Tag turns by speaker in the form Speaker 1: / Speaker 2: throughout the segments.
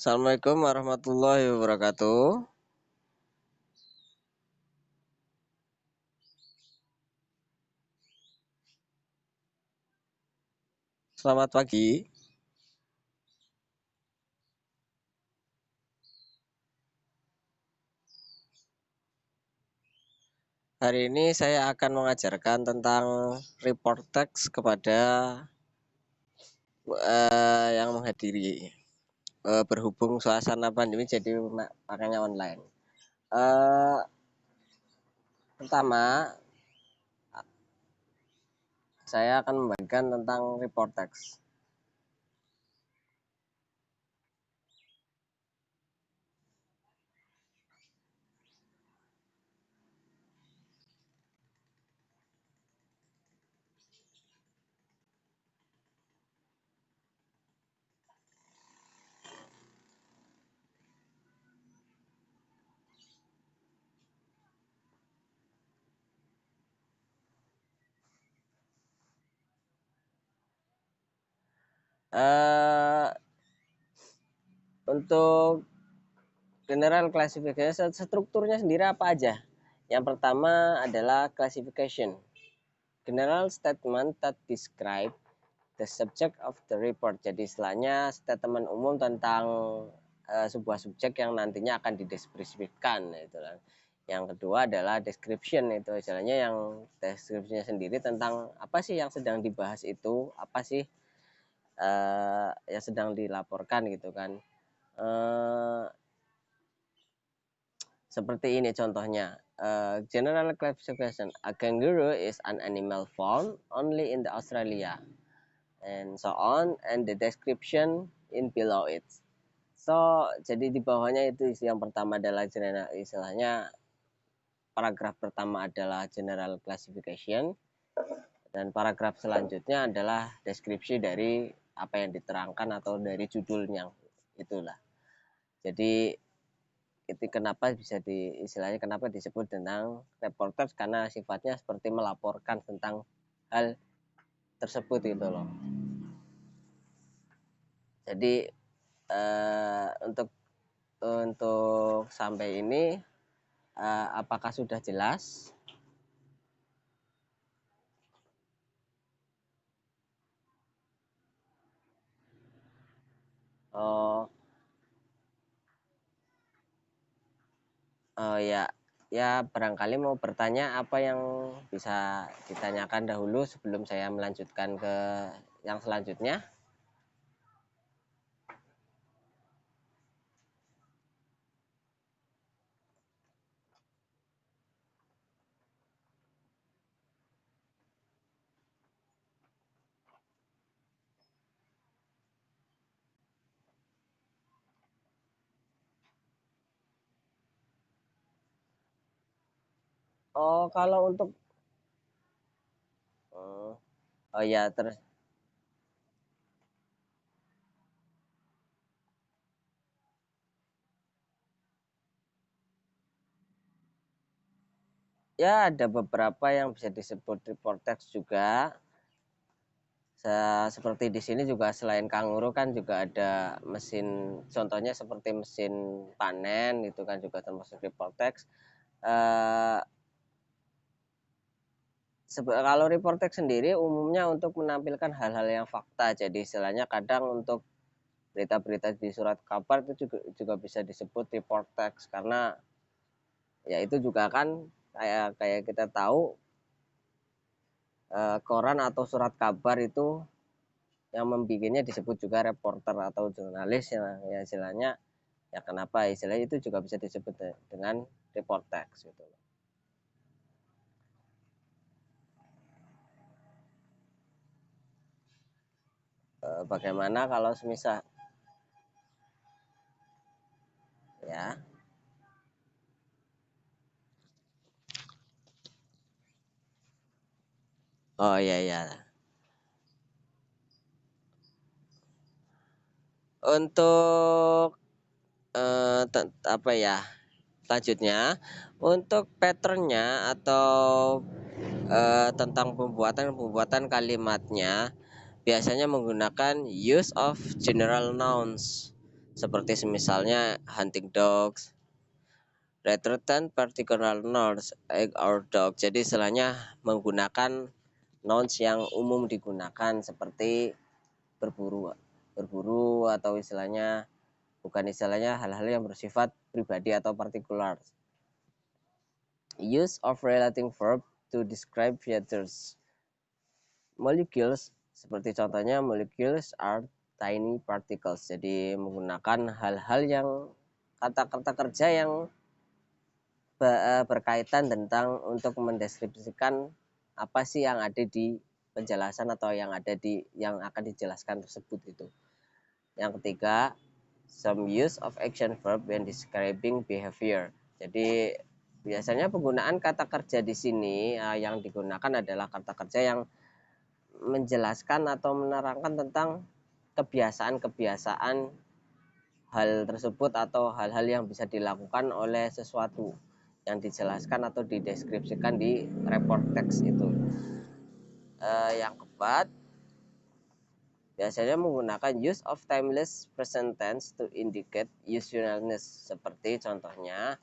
Speaker 1: Assalamualaikum warahmatullahi wabarakatuh. Selamat pagi. Hari ini saya akan mengajarkan tentang report text kepada yang menghadiri. Berhubung suasana pandemi jadi makanya online. Eh, Pertama, saya akan membagikan tentang report text. Eh, untuk general classification, strukturnya sendiri apa aja? Yang pertama adalah classification. General statement that describe the subject of the report. Jadi istilahnya statement umum tentang sebuah subjek yang nantinya akan dideskripsikan itu kan. Yang kedua adalah description, itu istilahnya yang deskripsinya sendiri tentang apa sih yang sedang dibahas itu, apa sih yang sedang dilaporkan gitu kan. Uh, Seperti ini contohnya. General classification: a kangaroo is an animal found only in the Australia, and so on, and the description in below it. So, jadi di bawahnya itu yang pertama adalah general, istilahnya paragraf pertama adalah general classification, dan paragraf selanjutnya adalah deskripsi dari apa yang diterangkan atau dari judulnya itulah. Jadi itu kenapa bisa istilahnya kenapa disebut tentang reporter, karena sifatnya seperti melaporkan tentang hal tersebut gitu loh. Jadi untuk sampai ini apakah sudah jelas? Oh, oh ya, ya barangkali mau bertanya apa yang bisa ditanyakan dahulu sebelum saya melanjutkan ke yang selanjutnya. Oh, kalau untuk oh, oh ya, terus ya ada beberapa yang bisa disebut report text juga. Seperti di sini juga selain kanguru kan juga ada mesin, contohnya seperti mesin panen itu kan juga termasuk report text. Eh, Kalau report text sendiri umumnya untuk menampilkan hal-hal yang fakta, jadi istilahnya kadang untuk berita-berita di surat kabar itu juga bisa disebut report text, karena ya itu juga kan kayak kayak kita tahu koran atau surat kabar itu yang membikinnya disebut juga reporter atau jurnalis ya istilahnya. Ya kenapa istilahnya itu juga bisa disebut dengan report text gitu. Bagaimana kalau semisal ya. Oh iya ya. Untuk apa ya? Selanjutnya untuk patternnya atau tentang pembuatan kalimatnya biasanya menggunakan use of general nouns. seperti misalnya hunting dogs, return particular nouns egg or dog. Jadi istilahnya menggunakan nouns yang umum digunakan seperti berburu, atau istilahnya bukan istilahnya hal-hal yang bersifat pribadi atau partikular. Use of relating verb to describe features. Molecules, seperti contohnya molecules are tiny particles. Jadi menggunakan hal-hal yang kata-kata kerja yang berkaitan tentang untuk mendeskripsikan apa sih yang ada di penjelasan atau yang akan dijelaskan tersebut itu. Yang ketiga, some use of action verb when describing behavior. Jadi biasanya penggunaan kata kerja di sini yang digunakan adalah kata kerja yang menjelaskan atau menerangkan tentang kebiasaan-kebiasaan hal tersebut atau hal-hal yang bisa dilakukan oleh sesuatu yang dijelaskan atau dideskripsikan di report teks itu. Yang keempat, biasanya menggunakan use of timeless present tense to indicate usualness, seperti contohnya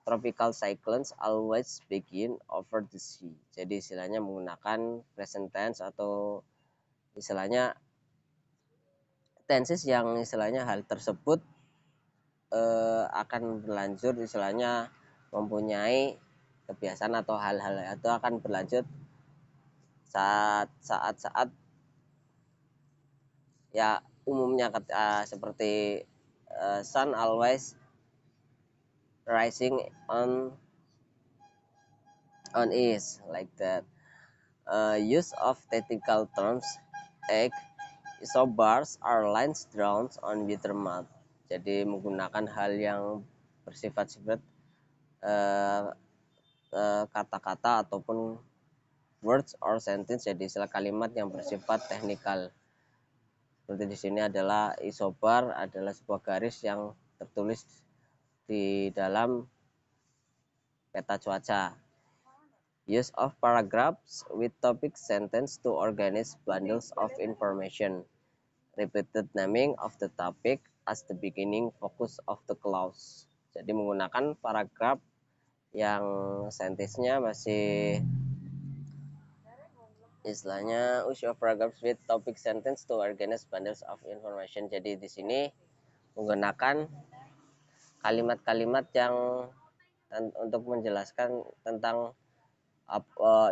Speaker 1: tropical cyclones always begin over the sea. Jadi istilahnya menggunakan present tense atau istilahnya tenses yang istilahnya hal tersebut akan berlanjut, istilahnya mempunyai kebiasaan atau hal-hal itu akan berlanjut saat ya umumnya seperti sun always rising on east, like that. Use of technical terms egg isobars are lines drawn on bitter mud. Jadi menggunakan hal yang bersifat kata-kata ataupun words or sentence, jadi istilah kalimat yang bersifat teknikal. Seperti di sini adalah isobar adalah sebuah garis yang tertulis di dalam peta cuaca. Use of paragraphs with topic sentence to organize bundles of information. Repeated naming of the topic as the beginning focus of the clause. Jadi menggunakan paragraf yang sentensinya masih istilahnya use of paragraphs with topic sentence to organize bundles of information. Jadi di sini menggunakan kalimat-kalimat yang untuk menjelaskan tentang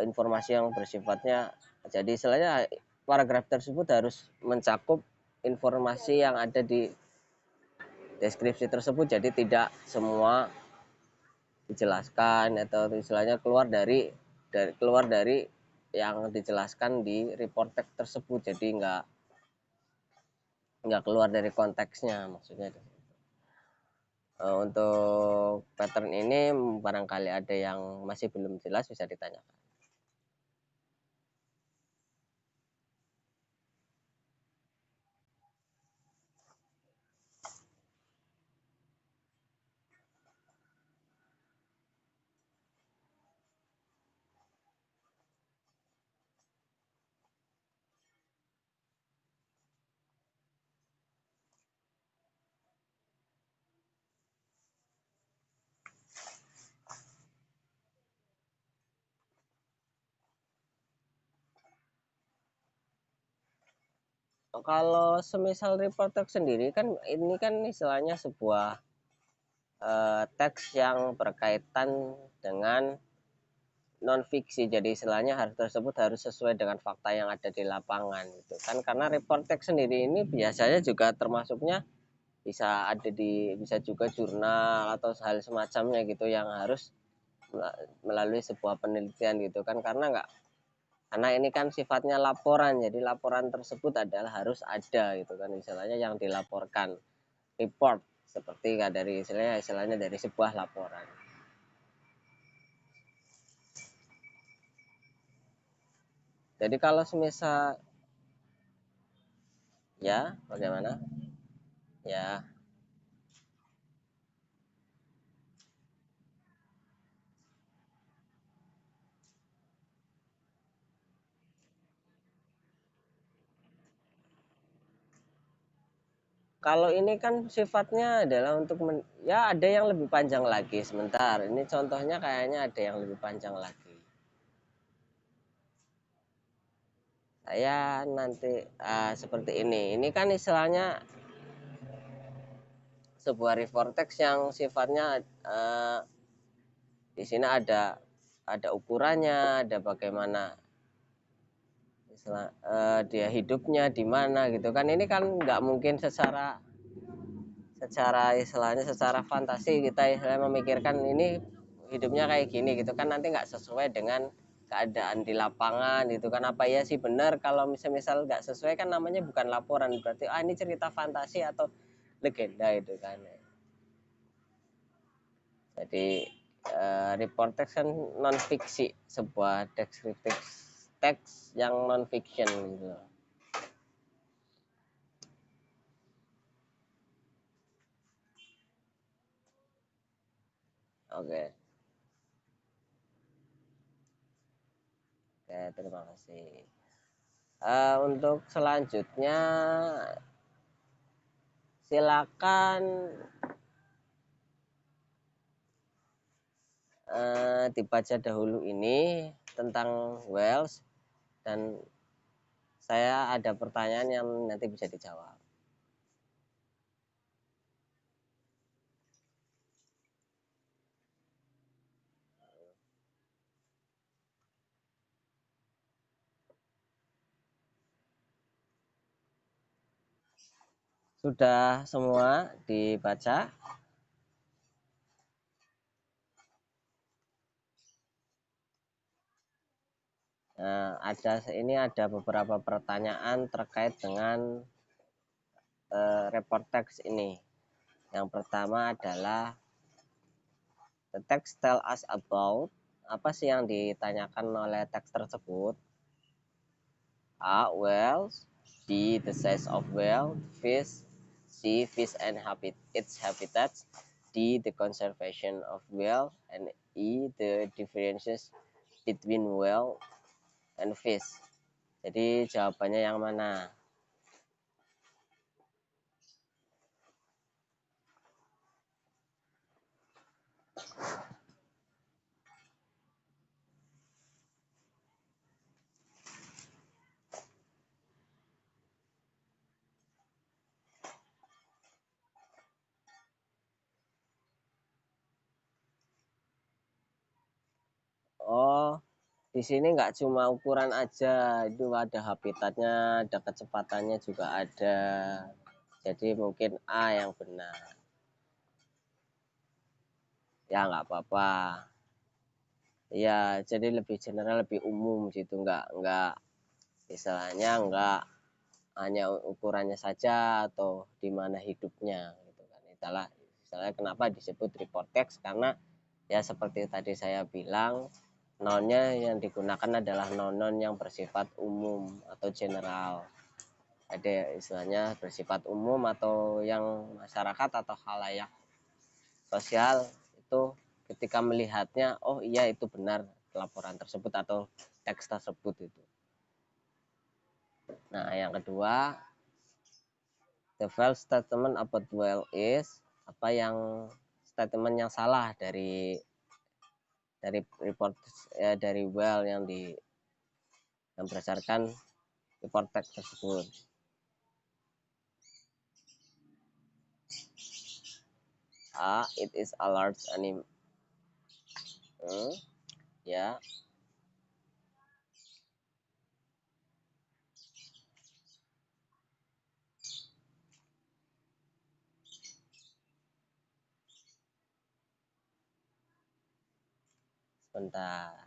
Speaker 1: informasi yang bersifatnya, jadi istilahnya paragraf tersebut harus mencakup informasi yang ada di deskripsi tersebut, jadi tidak semua dijelaskan atau istilahnya keluar dari yang dijelaskan di report text tersebut, jadi nggak keluar dari konteksnya maksudnya. Untuk pattern ini barangkali ada yang masih belum jelas bisa ditanyakan. Kalau semisal report text sendiri kan ini kan istilahnya sebuah teks yang berkaitan dengan non fiksi, jadi istilahnya hal tersebut harus sesuai dengan fakta yang ada di lapangan gitu kan, karena report text sendiri ini biasanya juga termasuknya bisa juga jurnal atau hal semacamnya gitu yang harus melalui sebuah penelitian gitu kan, karena ini kan sifatnya laporan, jadi laporan tersebut adalah harus ada gitu kan, istilahnya yang dilaporkan report seperti dari istilahnya dari sebuah laporan. Jadi kalau semisal ya bagaimana ya, kalau ini kan sifatnya adalah untuk ya ada yang lebih panjang lagi. Sebentar, ini contohnya kayaknya ada yang lebih panjang lagi. Saya nanti seperti ini. Ini kan istilahnya sebuah report text yang sifatnya di sini ada ukurannya, ada bagaimana istilah dia hidupnya di mana gitu kan. Ini kan nggak mungkin secara istilahnya secara fantasi kita istilahnya memikirkan ini hidupnya kayak gini gitu kan, nanti nggak sesuai dengan keadaan di lapangan gitu kan. Apa ya sih benar kalau misal nggak sesuai kan namanya bukan laporan, berarti ini cerita fantasi atau legenda itu kan. Jadi report text kan non fiksi, sebuah deskriptif teks yang non fiction gitu. Oke. Oke, terima kasih. Untuk selanjutnya silakan dibaca dahulu ini tentang Wells, dan saya ada pertanyaan yang nanti bisa dijawab. Sudah semua dibaca? Nah, ada beberapa pertanyaan terkait dengan report text ini. Yang pertama adalah the text tell us about, apa sih yang ditanyakan oleh teks tersebut? A. Whales. B. The size of whale. Fish. C. Fish and its habitats. D. The conservation of whale. And E. The differences between whale and fish. Jadi jawabannya yang mana? Oh, di sini nggak cuma ukuran aja, itu ada habitatnya, ada kecepatannya juga ada. Jadi mungkin A yang benar. Ya nggak apa-apa. Ya, jadi lebih general, lebih umum gitu, nggak istilahnya nggak hanya ukurannya saja atau di mana hidupnya gitu kan. Istilahnya kenapa disebut report text, karena ya seperti tadi saya bilang, nounnya yang digunakan adalah noun yang bersifat umum atau general. Ada istilahnya bersifat umum atau yang masyarakat atau khalayak sosial itu ketika melihatnya, oh iya itu benar laporan tersebut atau teks tersebut itu. Nah, yang kedua, the false statement about whale is, apa yang statement yang salah dari report dari whale yang berdasarkan report text tersebut. A. It is a large animal. Ya. Sebentar.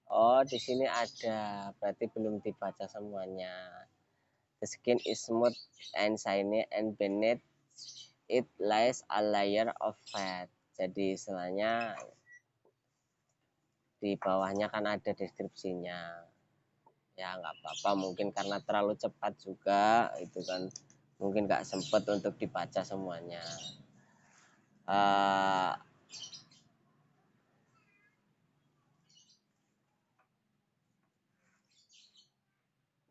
Speaker 1: Oh, di sini ada, berarti belum dibaca semuanya. The skin is smooth and shiny and beneath it lies a layer of fat. Jadi istilahnya di bawahnya kan ada deskripsinya. Ya nggak apa-apa, mungkin karena terlalu cepat juga itu kan, mungkin nggak sempet untuk dibaca semuanya. uh,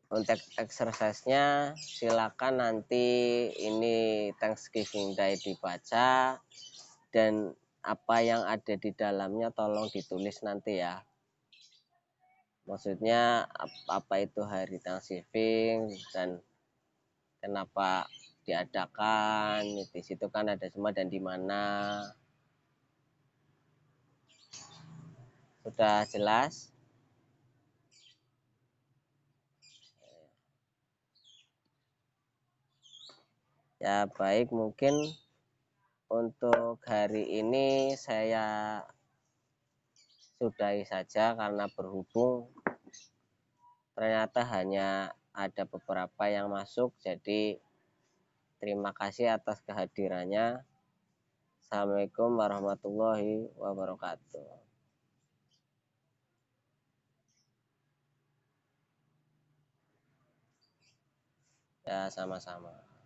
Speaker 1: Untuk exercise-nya silakan nanti ini Thanksgiving Day dibaca, dan apa yang ada di dalamnya tolong ditulis nanti ya. Maksudnya apa itu hari Thanksgiving dan kenapa diadakan, di situ kan ada semua dan di mana. Sudah jelas? Ya baik, mungkin untuk hari ini saya sudahi saja karena berhubung ternyata hanya ada beberapa yang masuk, jadi terima kasih atas kehadirannya. Assalamualaikum warahmatullahi wabarakatuh. Ya, sama-sama.